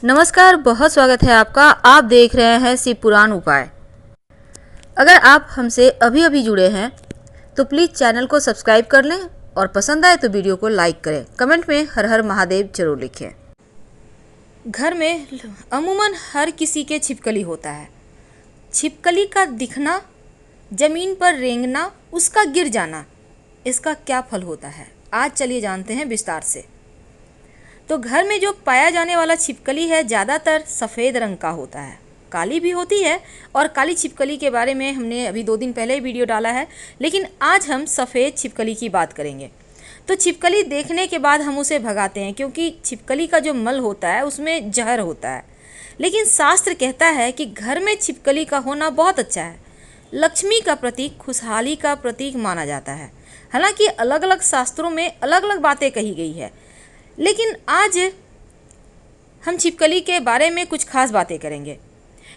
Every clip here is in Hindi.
नमस्कार, बहुत स्वागत है आपका। आप देख रहे हैं शिव पुराण उपाय। अगर आप हमसे अभी अभी जुड़े हैं तो प्लीज़ चैनल को सब्सक्राइब कर लें और पसंद आए तो वीडियो को लाइक करें। कमेंट में हर हर महादेव जरूर लिखें। घर में अमूमन हर किसी के छिपकली होता है। छिपकली का दिखना, ज़मीन पर रेंगना, उसका गिर जाना, इसका क्या फल होता है, आज चलिए जानते हैं विस्तार से। तो घर में जो पाया जाने वाला छिपकली है ज़्यादातर सफ़ेद रंग का होता है। काली भी होती है और काली छिपकली के बारे में हमने अभी 2 दिन पहले ही वीडियो डाला है, लेकिन आज हम सफ़ेद छिपकली की बात करेंगे। तो छिपकली देखने के बाद हम उसे भगाते हैं क्योंकि छिपकली का जो मल होता है उसमें जहर होता है। लेकिन शास्त्र कहता है कि घर में छिपकली का होना बहुत अच्छा है। लक्ष्मी का प्रतीक, खुशहाली का प्रतीक माना जाता है। हालांकि अलग अलग शास्त्रों में अलग अलग बातें कही गई है, लेकिन आज हम छिपकली के बारे में कुछ खास बातें करेंगे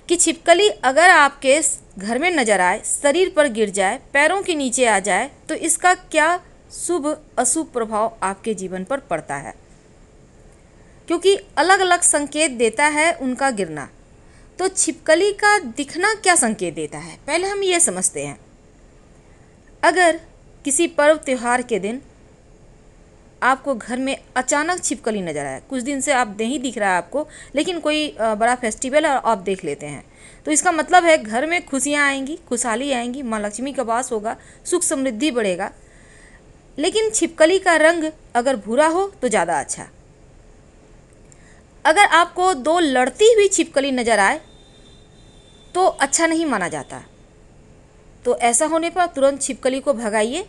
कि छिपकली अगर आपके घर में नज़र आए, शरीर पर गिर जाए, पैरों के नीचे आ जाए तो इसका क्या शुभ अशुभ प्रभाव आपके जीवन पर पड़ता है, क्योंकि अलग अलग संकेत देता है उनका गिरना। तो छिपकली का दिखना क्या संकेत देता है, पहले हम ये समझते हैं। अगर किसी पर्व त्योहार के दिन आपको घर में अचानक छिपकली नज़र आए, कुछ दिन से आप नहीं दिख रहा है आपको, लेकिन कोई बड़ा फेस्टिवल है और आप देख लेते हैं, तो इसका मतलब है घर में खुशियाँ आएंगी, खुशहाली आएंगी, माँ लक्ष्मी का वास होगा, सुख समृद्धि बढ़ेगा। लेकिन छिपकली का रंग अगर भूरा हो तो ज़्यादा अच्छा। अगर आपको 2 लड़ती हुई छिपकली नज़र आए तो अच्छा नहीं माना जाता। तो ऐसा होने पर तुरंत छिपकली को भगाइए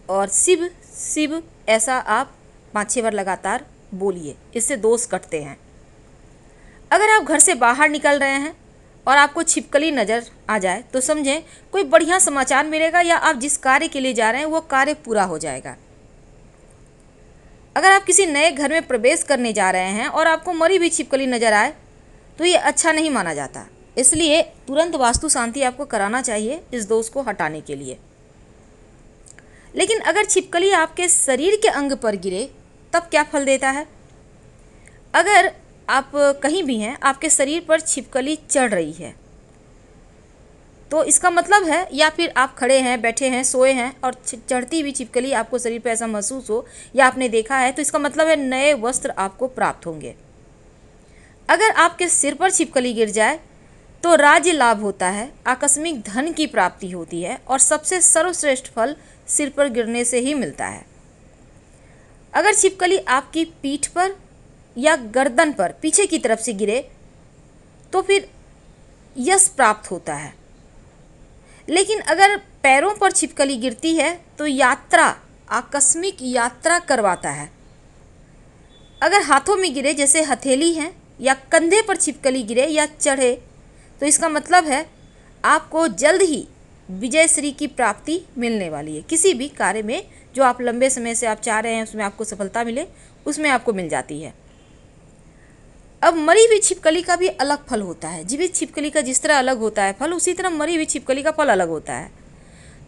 और शिव शिव ऐसा आप 5-6 बार लगातार बोलिए, इससे दोष कटते हैं। अगर आप घर से बाहर निकल रहे हैं और आपको छिपकली नज़र आ जाए तो समझें कोई बढ़िया समाचार मिलेगा या आप जिस कार्य के लिए जा रहे हैं वो कार्य पूरा हो जाएगा। अगर आप किसी नए घर में प्रवेश करने जा रहे हैं और आपको मरी हुई छिपकली नज़र आए तो ये अच्छा नहीं माना जाता, इसलिए तुरंत वास्तु शांति आपको कराना चाहिए इस दोष को हटाने के लिए। लेकिन अगर छिपकली आपके शरीर के अंग पर गिरे तब क्या फल देता है। अगर आप कहीं भी हैं, आपके शरीर पर छिपकली चढ़ रही है तो इसका मतलब है, या फिर आप खड़े हैं, बैठे हैं, सोए हैं और चढ़ती हुई छिपकली आपको शरीर पर ऐसा महसूस हो या आपने देखा है, तो इसका मतलब है नए वस्त्र आपको प्राप्त होंगे। अगर आपके सिर पर छिपकली गिर जाए तो राज्य लाभ होता है, आकस्मिक धन की प्राप्ति होती है और सबसे सर्वश्रेष्ठ फल सिर पर गिरने से ही मिलता है। अगर छिपकली आपकी पीठ पर या गर्दन पर पीछे की तरफ से गिरे तो फिर यश प्राप्त होता है। लेकिन अगर पैरों पर छिपकली गिरती है तो यात्रा, आकस्मिक यात्रा करवाता है। अगर हाथों में गिरे, जैसे हथेली है, या कंधे पर छिपकली गिरे या चढ़े तो इसका मतलब है आपको जल्द ही विजय श्री की प्राप्ति मिलने वाली है। किसी भी कार्य में जो आप लंबे समय से आप चाह रहे हैं उसमें आपको सफलता मिले, उसमें आपको मिल जाती है। अब मरी हुई छिपकली का भी अलग फल होता है। जीवित छिपकली का जिस तरह अलग होता है फल, उसी तरह मरी हुई छिपकली का फल अलग होता है।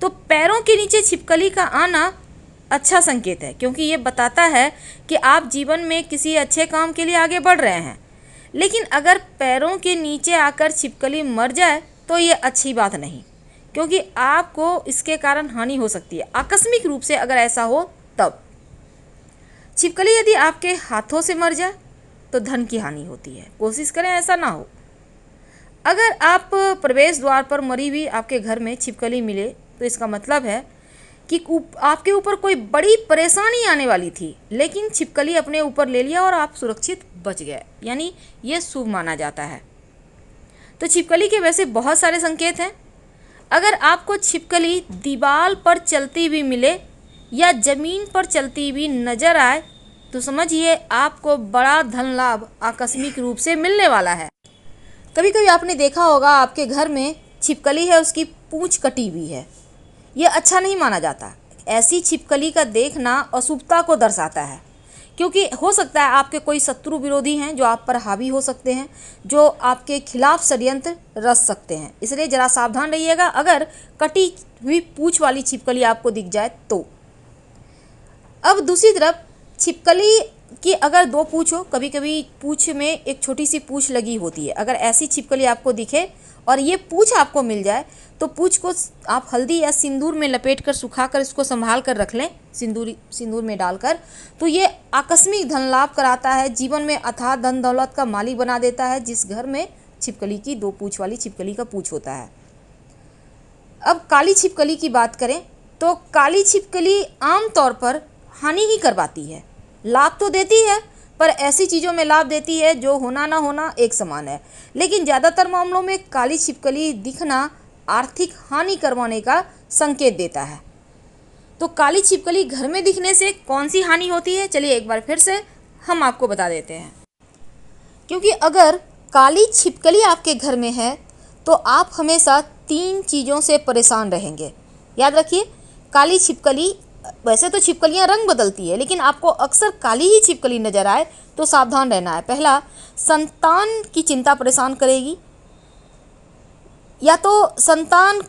तो पैरों के नीचे छिपकली का आना अच्छा संकेत है, क्योंकि ये बताता है कि आप जीवन में किसी अच्छे काम के लिए आगे बढ़ रहे हैं। लेकिन अगर पैरों के नीचे आकर छिपकली मर जाए तो ये अच्छी बात नहीं, क्योंकि आपको इसके कारण हानि हो सकती है आकस्मिक रूप से। अगर ऐसा हो तब छिपकली यदि आपके हाथों से मर जाए तो धन की हानि होती है, कोशिश करें ऐसा ना हो। अगर आप प्रवेश द्वार पर मरी हुई आपके घर में छिपकली मिले तो इसका मतलब है कि आपके ऊपर कोई बड़ी परेशानी आने वाली थी, लेकिन छिपकली अपने ऊपर ले लिया और आप सुरक्षित बच गए, यानी ये शुभ माना जाता है। तो छिपकली के वैसे बहुत सारे संकेत हैं। अगर आपको छिपकली दीवार पर चलती हुई मिले या ज़मीन पर चलती हुई नज़र आए तो समझिए आपको बड़ा धन लाभ आकस्मिक रूप से मिलने वाला है। कभी कभी आपने देखा होगा आपके घर में छिपकली है, उसकी पूंछ कटी हुई है, ये अच्छा नहीं माना जाता। ऐसी छिपकली का देखना अशुभता को दर्शाता है, क्योंकि हो सकता है आपके कोई शत्रु विरोधी हैं जो आप पर हावी हो सकते हैं, जो आपके खिलाफ षड्यंत्र रच सकते हैं। इसलिए ज़रा सावधान रहिएगा अगर कटी हुई पूंछ वाली छिपकली आपको दिख जाए तो। अब दूसरी तरफ छिपकली कि अगर दो पूँछ हो, कभी कभी पूँछ में एक छोटी सी पूँछ लगी होती है, अगर ऐसी छिपकली आपको दिखे और ये पूँछ आपको मिल जाए तो पूँछ को आप हल्दी या सिंदूर में लपेट कर सुखा कर इसको संभाल कर रख लें, सिंदूर में डालकर, तो ये आकस्मिक धन लाभ कराता है, जीवन में अथाह धन दौलत का मालिक बना देता है जिस घर में छिपकली की दो पूँछ वाली छिपकली का पूँछ होता है। अब काली छिपकली की बात करें तो काली छिपकली आमतौर पर हानि ही करवाती है, लाभ तो देती है पर ऐसी चीज़ों में लाभ देती है जो होना ना होना एक समान है, लेकिन ज़्यादातर मामलों में काली छिपकली दिखना आर्थिक हानि करवाने का संकेत देता है। तो काली छिपकली घर में दिखने से कौन सी हानि होती है, चलिए एक बार फिर से हम आपको बता देते हैं। क्योंकि अगर काली छिपकली आपके घर में है तो आप हमेशा 3 चीज़ों से परेशान रहेंगे। याद रखिए, काली छिपकली, वैसे तो छिपकलियां रंग बदलती है लेकिन आपको अक्सर काली ही छिपकली नजर आए तो सावधान रहना है। पहला, संतान की चिंता परेशान करेगी, या तो संतान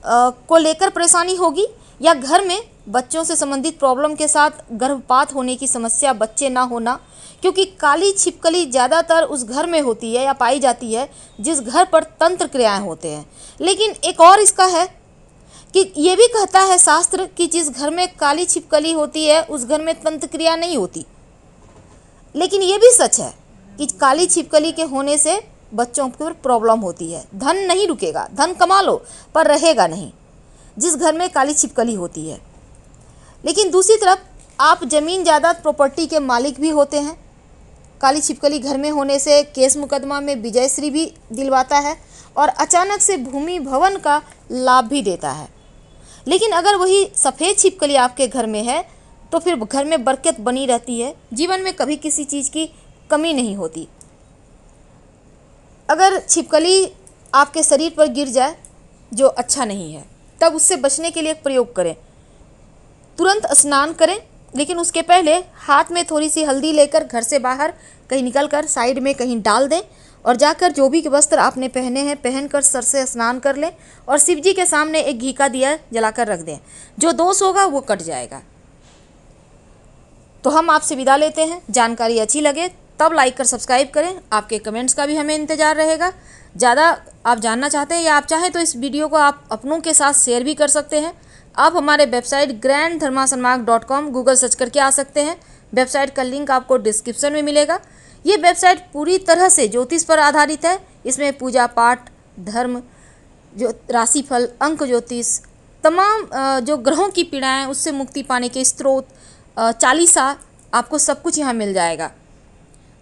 को लेकर परेशानी होगी या घर में बच्चों से संबंधित प्रॉब्लम के साथ गर्भपात होने की समस्या, बच्चे ना होना, क्योंकि काली छिपकली ज़्यादातर उस घर में होती है या पाई जाती है जिस घर पर तंत्र क्रियाएं होते हैं। लेकिन एक और इसका है कि ये भी कहता है शास्त्र कि जिस घर में काली छिपकली होती है उस घर में तंत्र क्रिया नहीं होती। लेकिन ये भी सच है कि काली छिपकली के होने से बच्चों पर प्रॉब्लम होती है, धन नहीं रुकेगा, धन कमा लो पर रहेगा नहीं जिस घर में काली छिपकली होती है। लेकिन दूसरी तरफ आप ज़मीन जायदाद प्रॉपर्टी के मालिक भी होते हैं। काली छिपकली घर में होने से केस मुकदमा में विजयश्री भी दिलवाता है और अचानक से भूमि भवन का लाभ भी देता है। लेकिन अगर वही सफ़ेद छिपकली आपके घर में है तो फिर घर में बरकत बनी रहती है, जीवन में कभी किसी चीज़ की कमी नहीं होती। अगर छिपकली आपके शरीर पर गिर जाए जो अच्छा नहीं है, तब उससे बचने के लिए एक प्रयोग करें। तुरंत स्नान करें, लेकिन उसके पहले हाथ में थोड़ी सी हल्दी लेकर घर से बाहर कहीं निकलकर साइड में कहीं डाल दें और जाकर जो भी वस्त्र आपने पहने हैं पहनकर सर से स्नान कर लें और शिव जी के सामने एक घी का दिया जलाकर रख दें। जो दोष होगा वो कट जाएगा। तो हम आपसे विदा लेते हैं। जानकारी अच्छी लगे तब लाइक कर सब्सक्राइब करें। आपके कमेंट्स का भी हमें इंतज़ार रहेगा। ज़्यादा आप जानना चाहते हैं या आप चाहें तो इस वीडियो को आप अपनों के साथ शेयर भी कर सकते हैं। आप हमारे वेबसाइट granddharmasonmarg.com गूगल सर्च करके आ सकते हैं। वेबसाइट का लिंक आपको डिस्क्रिप्शन में मिलेगा। ये वेबसाइट पूरी तरह से ज्योतिष पर आधारित है। इसमें पूजा पाठ, धर्म, जो राशिफल, अंक ज्योतिष, तमाम जो ग्रहों की पीड़ाएं उससे मुक्ति पाने के स्रोत, चालीसा, आपको सब कुछ यहाँ मिल जाएगा।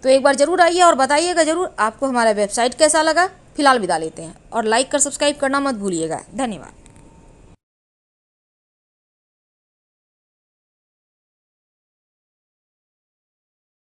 तो एक बार ज़रूर आइए और बताइएगा ज़रूर आपको हमारा वेबसाइट कैसा लगा। फिलहाल विदा लेते हैं और लाइक कर सब्सक्राइब करना मत भूलिएगा। धन्यवाद।